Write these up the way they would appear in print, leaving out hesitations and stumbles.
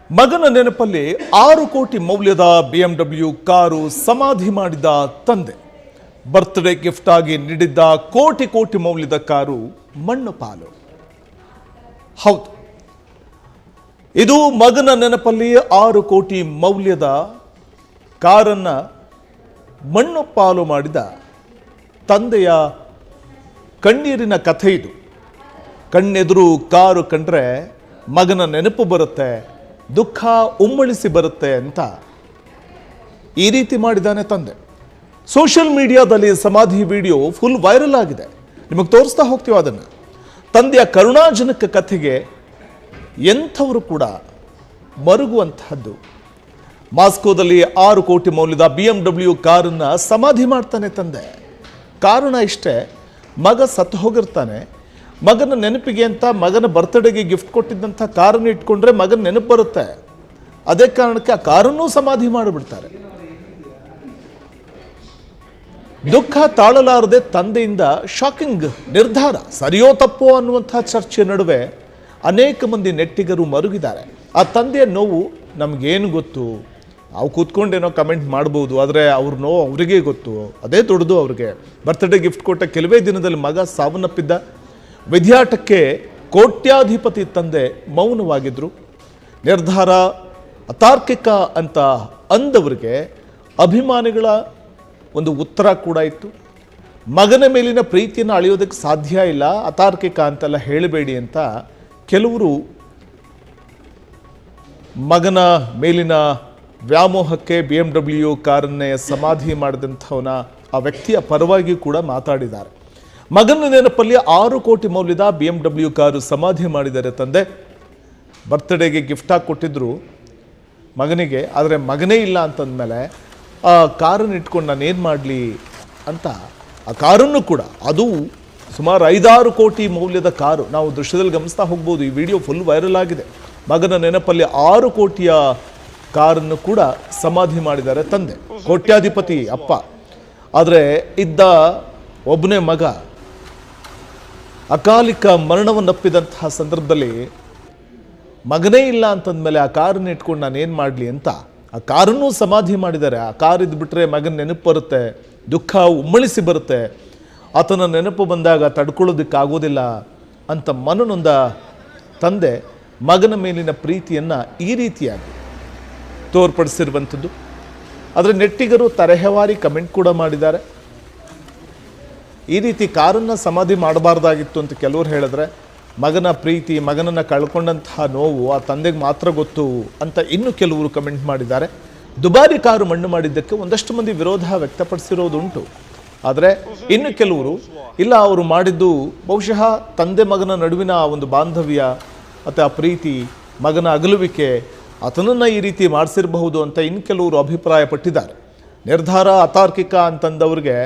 ಮಗನ ನೆನಪಲ್ಲಿ 6 ಕೋಟಿ ಮೌಲ್ಯದ BMW ಕಾರು ಸಮಾಧಿ ಮಾಡಿದ ತಂದೆ. ಬರ್ತ್ಡೇ ಗಿಫ್ಟ್ ಆಗಿ ನೀಡಿದ್ದ ಕೋಟಿ ಮೌಲ್ಯದ ಕಾರು ಮಣ್ಣು ಪಾಲು. ಹೌದು, ಇದು ಮಗನ ನೆನಪಲ್ಲಿ 6 ಕೋಟಿ ಮೌಲ್ಯದ ಕಾರನ್ನ ಮಣ್ಣು ಪಾಲು ಮಾಡಿದ ತಂದೆಯ ಕಣ್ಣೀರಿನ ಕಥೆ ಇದು. ಕಣ್ಣೆದುರು ಕಾರು ಕಂಡ್ರೆ ಮಗನ ನೆನಪು ಬರುತ್ತೆ, ದುಃಖ ಉಮ್ಮಳಿಸಿ ಬರುತ್ತೆ ಅಂತ ಈ ರೀತಿ ಮಾಡಿದ್ದಾನೆ ತಂದೆ. ಸೋಷಿಯಲ್ ಮೀಡಿಯಾದಲ್ಲಿ ಸಮಾಧಿ ವಿಡಿಯೋ ಫುಲ್ ವೈರಲ್ ಆಗಿದೆ. ನಿಮಗೆ ತೋರಿಸ್ತಾ ಹೋಗ್ತೀವಿ ಅದನ್ನು. ತಂದೆಯ ಕರುಣಾಜನಕ ಕಥೆಗೆ ಎಂಥವರು ಕೂಡ ಮರುಗುವಂತಹದ್ದು. ಮಾಸ್ಕೋದಲ್ಲಿ 6 ಕೋಟಿ ಮೌಲ್ಯದ BMW ಕಾರನ್ನು ಸಮಾಧಿ ಮಾಡ್ತಾನೆ ತಂದೆ. ಕಾರಣ ಇಷ್ಟೇ, ಮಗ ಸತ್ತು ಹೋಗಿರ್ತಾನೆ. ಮಗನ ನೆನಪಿಗೆ ಅಂತ ಮಗನ ಬರ್ತ್ಡೇಗೆ ಗಿಫ್ಟ್ ಕೊಟ್ಟಿದ್ದಂಥ ಕಾರನ್ನು ಇಟ್ಕೊಂಡ್ರೆ ಮಗನ ನೆನಪು ಬರುತ್ತೆ. ಅದೇ ಕಾರಣಕ್ಕೆ ಆ ಕಾರನ್ನೂ ಸಮಾಧಿ ಮಾಡಿಬಿಡ್ತಾರೆ. ದುಃಖ ತಾಳಲಾರದೆ ತಂದೆಯಿಂದ ಶಾಕಿಂಗ್ ನಿರ್ಧಾರ. ಸರಿಯೋ ತಪ್ಪೋ ಅನ್ನುವಂಥ ಚರ್ಚೆ ನಡುವೆ ಅನೇಕ ಮಂದಿ ನೆಟ್ಟಿಗರು ಮರುಗಿದ್ದಾರೆ. ಆ ತಂದೆಯ ನೋವು ನಮಗೇನು ಗೊತ್ತು? ನಾವು ಕೂತ್ಕೊಂಡೇನೋ ಕಮೆಂಟ್ ಮಾಡ್ಬೋದು, ಆದರೆ ಅವ್ರ ನೋವು ಅವರಿಗೇ ಗೊತ್ತು. ಅದೇ ದೊಡ್ಡದು ಅವ್ರಿಗೆ. ಬರ್ತ್ಡೇ ಗಿಫ್ಟ್ ಕೊಟ್ಟ ಕೆಲವೇ ದಿನದಲ್ಲಿ ಮಗ ಸಾವನ್ನಪ್ಪಿದ್ದ. ವಿದ್ಯಾಟಕ್ಕೆ ಕೋಟ್ಯಾಧಿಪತಿ ತಂದೆ ಮೌನವಾಗಿದ್ದರು. ನಿರ್ಧಾರ ಅತಾರ್ಕಿಕ ಅಂತ ಅಂದವರಿಗೆ ಅಭಿಮಾನಿಗಳ ಒಂದು ಉತ್ತರ ಕೂಡ ಇತ್ತು. ಮಗನ ಮೇಲಿನ ಪ್ರೀತಿಯನ್ನು ಅಳೆಯೋದಕ್ಕೆ ಸಾಧ್ಯ ಇಲ್ಲ, ಅತಾರ್ಕಿಕ ಅಂತೆಲ್ಲ ಹೇಳಬೇಡಿ ಅಂತ ಕೆಲವರು ಮಗನ ಮೇಲಿನ ವ್ಯಾಮೋಹಕ್ಕೆ BMW ಕಾರನ್ನೇ ಸಮಾಧಿ ಮಾಡಿದಂಥವನ ಆ ವ್ಯಕ್ತಿಯ ಪರವಾಗಿ ಕೂಡ ಮಾತಾಡಿದ್ದಾರೆ. ಮಗನ ನೆನಪಲ್ಲಿ 6 ಕೋಟಿ ಮೌಲ್ಯದ BMW ಕಾರು ಸಮಾಧಿ ಮಾಡಿದ್ದಾರೆ ತಂದೆ. ಬರ್ತ್ಡೇಗೆ ಗಿಫ್ಟಾಗಿ ಕೊಟ್ಟಿದ್ರು ಮಗನಿಗೆ, ಆದರೆ ಮಗನೇ ಇಲ್ಲ ಅಂತಂದಮೇಲೆ ಆ ಕಾರನ್ನು ಇಟ್ಕೊಂಡು ನಾನೇನು ಮಾಡಲಿ ಅಂತ ಆ ಕಾರನ್ನು ಕೂಡ, ಅದು ಸುಮಾರು 5-6 ಕೋಟಿ ಮೌಲ್ಯದ ಕಾರು, ನಾವು ದೃಶ್ಯದಲ್ಲಿ ಗಮನಿಸ್ತಾ ಹೋಗ್ಬೋದು. ಈ ವಿಡಿಯೋ ಫುಲ್ ವೈರಲ್ ಆಗಿದೆ. ಮಗನ ನೆನಪಲ್ಲಿ 6 ಕೋಟಿಯ ಕಾರನ್ನು ಕೂಡ ಸಮಾಧಿ ಮಾಡಿದ್ದಾರೆ ತಂದೆ. ಕೋಟ್ಯಾಧಿಪತಿ ಅಪ್ಪ, ಆದರೆ ಇದ್ದ ಒಬ್ಬನೇ ಮಗ ಅಕಾಲಿಕ ಮರಣವನ್ನಪ್ಪಿದಂತಹ ಸಂದರ್ಭದಲ್ಲಿ ಮಗನೇ ಇಲ್ಲ ಅಂತಂದಮೇಲೆ ಆ ಕಾರನ್ನು ಇಟ್ಕೊಂಡು ನಾನೇನು ಮಾಡಲಿ ಅಂತ ಆ ಕಾರನ್ನೂ ಸಮಾಧಿ ಮಾಡಿದ್ದಾರೆ. ಆ ಕಾರ್ ಇದ್ಬಿಟ್ರೆ ಮಗನ ನೆನಪು ಬರುತ್ತೆ, ದುಃಖ ಉಮ್ಮಳಿಸಿ ಬರುತ್ತೆ. ಆತನ ನೆನಪು ಬಂದಾಗ ತಡ್ಕೊಳ್ಳೋದಕ್ಕಾಗೋದಿಲ್ಲ ಅಂತ ಮನನೊಂದ ತಂದೆ ಮಗನ ಮೇಲಿನ ಪ್ರೀತಿಯನ್ನು ಈ ರೀತಿಯಾಗಿ ತೋರ್ಪಡಿಸಿರುವಂಥದ್ದು. ಆದರೆ ನೆಟ್ಟಿಗರು ತರಹೇವಾರಿ ಕಮೆಂಟ್ ಕೂಡ ಮಾಡಿದ್ದಾರೆ. ಈ ರೀತಿ ಕಾರನ್ನು ಸಮಾಧಿ ಮಾಡಬಾರ್ದಾಗಿತ್ತು ಅಂತ ಕೆಲವರು ಹೇಳಿದ್ರೆ, ಮಗನ ಪ್ರೀತಿ, ಮಗನನ್ನು ಕಳ್ಕೊಂಡಂತಹ ನೋವು ಆ ತಂದೆಗೆ ಮಾತ್ರ ಗೊತ್ತು ಅಂತ ಇನ್ನು ಕೆಲವರು ಕಮೆಂಟ್ ಮಾಡಿದ್ದಾರೆ. ದುಬಾರಿ ಕಾರು ಮಣ್ಣು ಮಾಡಿದ್ದಕ್ಕೆ ಒಂದಷ್ಟು ಮಂದಿ ವಿರೋಧ ವ್ಯಕ್ತಪಡಿಸಿರೋದುಂಟು. ಆದರೆ ಇನ್ನು ಕೆಲವರು ಇಲ್ಲ, ಅವರು ಮಾಡಿದ್ದು ಬಹುಶಃ ತಂದೆ ಮಗನ ನಡುವಿನ ಆ ಒಂದು ಬಾಂಧವ್ಯ ಮತ್ತು ಆ ಪ್ರೀತಿ, ಮಗನ ಅಗಲುವಿಕೆ, ಆತನನ್ನು ಈ ರೀತಿ ಮಾಡಿಸಿರಬಹುದು ಅಂತ ಇನ್ನು ಕೆಲವರು ಅಭಿಪ್ರಾಯ ಪಟ್ಟಿದ್ದಾರೆ. ನಿರ್ಧಾರ ಅತಾರ್ಕಿಕ ಅಂತಂದವ್ರಿಗೆ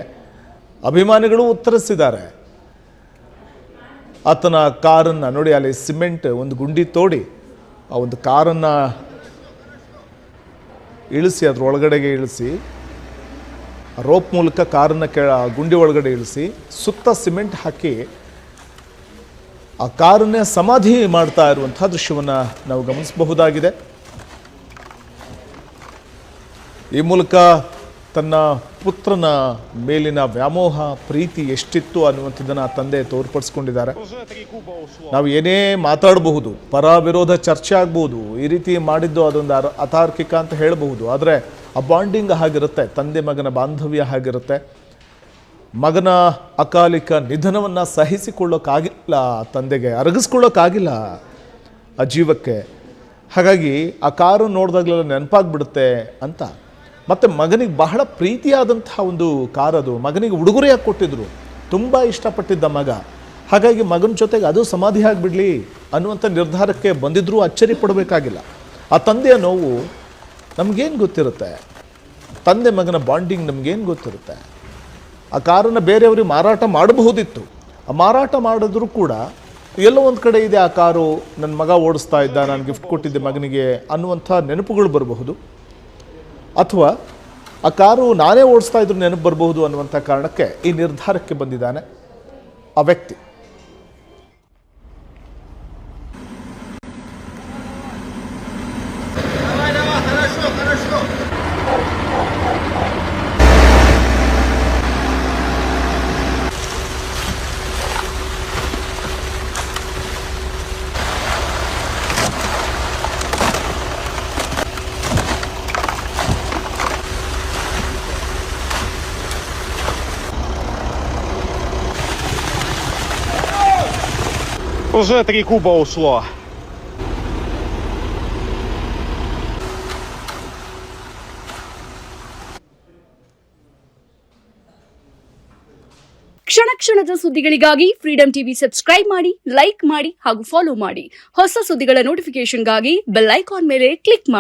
ಅಭಿಮಾನಿಗಳು ಉತ್ತರಿಸಿದ್ದಾರೆ. ಆತನ ಕಾರನ್ನು ನೋಡಿ, ಅಲ್ಲಿ ಸಿಮೆಂಟ್ ಒಂದು ಗುಂಡಿ ತೋಡಿ ಆ ಒಂದು ಕಾರನ್ನು ಇಳಿಸಿ, ಅದ್ರ ಒಳಗಡೆಗೆ ಇಳಿಸಿ, ರೋಪ್ ಮೂಲಕ ಕಾರನ್ನು ಗುಂಡಿ ಒಳಗಡೆ ಇಳಿಸಿ ಸುತ್ತ ಸಿಮೆಂಟ್ ಹಾಕಿ ಆ ಕಾರನ್ನೇ ಸಮಾಧಿ ಮಾಡ್ತಾ ಇರುವಂಥ ದೃಶ್ಯವನ್ನು ನಾವು ಗಮನಿಸಬಹುದಾಗಿದೆ. ಈ ಮೂಲಕ ತನ್ನ ಪುತ್ರನ ಮೇಲಿನ ವ್ಯಾಮೋಹ, ಪ್ರೀತಿ ಎಷ್ಟಿತ್ತು ಅನ್ನುವಂಥದ್ದನ್ನು ಆ ತಂದೆ ತೋರ್ಪಡಿಸ್ಕೊಂಡಿದ್ದಾರೆ. ನಾವು ಏನೇ ಮಾತಾಡಬಹುದು, ಪರ ವಿರೋಧ ಚರ್ಚೆ ಆಗ್ಬೋದು, ಈ ರೀತಿ ಮಾಡಿದ್ದು ಅದೊಂದು ಅತಾರ್ಕಿಕ ಅಂತ ಹೇಳಬಹುದು. ಆದರೆ ಆ ಬಾಂಡಿಂಗ್ ಹಾಗಿರುತ್ತೆ, ತಂದೆ ಮಗನ ಬಾಂಧವ್ಯ ಹಾಗಿರುತ್ತೆ. ಮಗನ ಅಕಾಲಿಕ ನಿಧನವನ್ನು ಸಹಿಸಿಕೊಳ್ಳೋಕ್ಕಾಗಿಲ್ಲ ತಂದೆಗೆ, ಅರಗಿಸ್ಕೊಳ್ಳೋಕ್ಕಾಗಿಲ್ಲ ಆ ಜೀವಕ್ಕೆ. ಹಾಗಾಗಿ ಆ ಕಾರು ನೋಡಿದಾಗಲೆಲ್ಲ ನೆನಪಾಗ್ಬಿಡುತ್ತೆ ಅಂತ. ಮತ್ತು ಮಗನಿಗೆ ಬಹಳ ಪ್ರೀತಿಯಾದಂಥ ಒಂದು ಕಾರದು. ಮಗನಿಗೆ ಉಡುಗೊರೆಯಾಗಿ ಕೊಟ್ಟಿದ್ರು, ತುಂಬ ಇಷ್ಟಪಟ್ಟಿದ್ದ ಮಗ. ಹಾಗಾಗಿ ಮಗನ ಜೊತೆಗೆ ಅದು ಸಮಾಧಿ ಆಗಿಬಿಡಲಿ ಅನ್ನುವಂಥ ನಿರ್ಧಾರಕ್ಕೆ ಬಂದಿದ್ರೂ ಅಚ್ಚರಿ ಪಡಬೇಕಾಗಿಲ್ಲ. ಆ ತಂದೆಯ ನೋವು ನಮಗೇನು ಗೊತ್ತಿರುತ್ತೆ? ತಂದೆ ಮಗನ ಬಾಂಡಿಂಗ್ ನಮಗೇನು ಗೊತ್ತಿರುತ್ತೆ? ಆ ಕಾರನ್ನು ಬೇರೆಯವ್ರಿಗೆ ಮಾರಾಟ ಮಾಡಬಹುದಿತ್ತು. ಆ ಮಾರಾಟ ಮಾಡಿದ್ರೂ ಕೂಡ ಎಲ್ಲೋ ಒಂದು ಕಡೆ ಇದೆ, ಆ ಕಾರು ನನ್ನ ಮಗ ಓಡಿಸ್ತಾ ಇದ್ದ, ನಾನು ಗಿಫ್ಟ್ ಕೊಟ್ಟಿದ್ದೆ ಮಗನಿಗೆ ಅನ್ನುವಂಥ ನೆನಪುಗಳು ಬರಬಹುದು. ಅಥವಾ ಆ ಕಾರು ನಾನೇ ಓಡಿಸ್ತಾ ಇದ್ರು ನೆನಪು ಬರಬಹುದು ಅನ್ನುವಂಥ ಕಾರಣಕ್ಕೆ ಈ ನಿರ್ಧಾರಕ್ಕೆ ಬಂದಿದ್ದಾನೆ ಆ ವ್ಯಕ್ತಿ. Уже 3 куба ушло. ಕ್ಷಣ ಕ್ಷಣದ ಸುದ್ದಿಗಳಿಗಾಗಿ ಫ್ರೀಡಂ ಟಿವಿ ಸಬ್ಸ್ಕ್ರೈಬ್ ಮಾಡಿ, ಲೈಕ್ ಮಾಡಿ ಹಾಗೂ ಫಾಲೋ ಮಾಡಿ. ಹೊಸ ಸುದ್ದಿಗಳ ನೋಟಿಫಿಕೇಶನ್ಗಾಗಿ ಬೆಲ್ ಐಕಾನ್ ಮೇಲೆ ಕ್ಲಿಕ್ ಮಾಡಿ.